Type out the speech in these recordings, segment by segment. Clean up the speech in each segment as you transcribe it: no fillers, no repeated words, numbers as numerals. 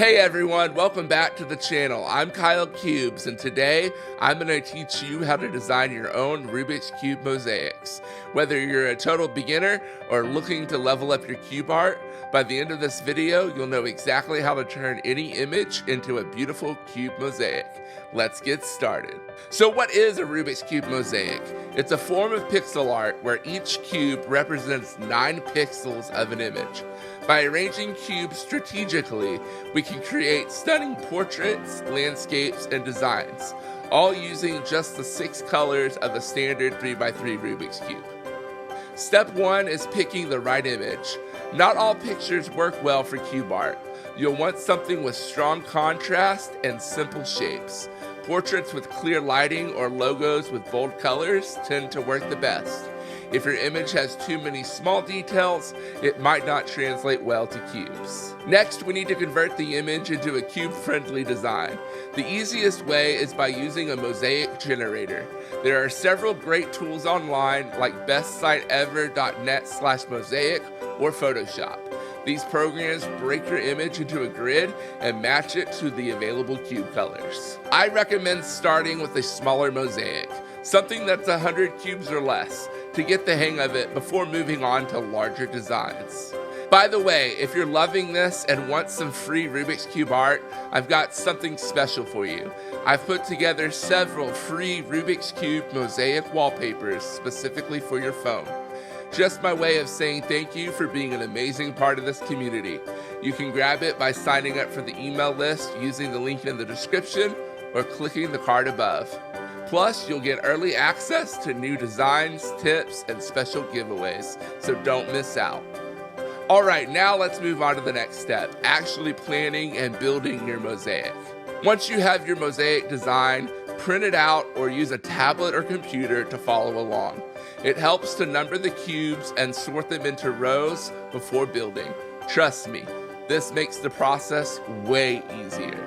Hey everyone, welcome back to the channel. I'm Kyle Cubes, and today I'm going to teach you how to design your own Rubik's Cube mosaics. Whether you're a total beginner or looking to level up your cube art, by the end of this video, you'll know exactly how to turn any image into a beautiful cube mosaic. Let's get started. So what is a Rubik's Cube mosaic? It's a form of pixel art where each cube represents 9 pixels of an image. By arranging cubes strategically, we can create stunning portraits, landscapes, and designs, all using just the 6 colors of a standard 3x3 Rubik's Cube. Step 1 is picking the right image. Not all pictures work well for cube art. You'll want something with strong contrast and simple shapes. Portraits with clear lighting or logos with bold colors tend to work the best. If your image has too many small details, it might not translate well to cubes. Next, we need to convert the image into a cube-friendly design. The easiest way is by using a mosaic generator. There are several great tools online like bestsiteever.net/mosaic or Photoshop. These programs break your image into a grid and match it to the available cube colors. I recommend starting with a smaller mosaic, something that's 100 cubes or less, to get the hang of it before moving on to larger designs. By the way, if you're loving this and want some free Rubik's Cube art, I've got something special for you. I've put together several free Rubik's Cube mosaic wallpapers specifically for your phone. Just my way of saying thank you for being an amazing part of this community. You can grab it by signing up for the email list using the link in the description or clicking the card above. Plus, you'll get early access to new designs, tips, and special giveaways, so don't miss out. Alright, now let's move on to the next step, actually planning and building your mosaic. Once you have your mosaic design, print it out or use a tablet or computer to follow along. It helps to number the cubes and sort them into rows before building. Trust me, this makes the process way easier.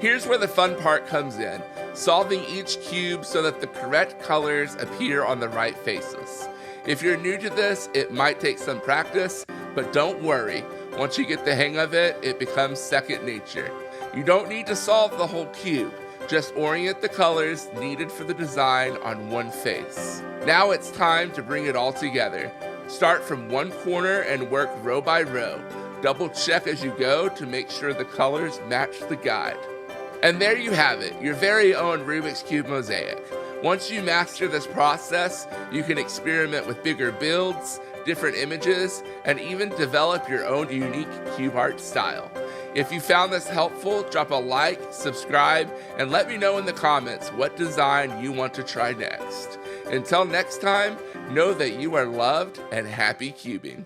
Here's where the fun part comes in, solving each cube so that the correct colors appear on the right faces. If you're new to this, it might take some practice, but don't worry. Once you get the hang of it, it becomes second nature. You don't need to solve the whole cube. Just orient the colors needed for the design on one face. Now it's time to bring it all together. Start from one corner and work row by row. Double check as you go to make sure the colors match the guide. And there you have it, your very own Rubik's Cube mosaic. Once you master this process, you can experiment with bigger builds, different images, and even develop your own unique cube art style. If you found this helpful, drop a like, subscribe, and let me know in the comments what design you want to try next. Until next time, know that you are loved and happy cubing.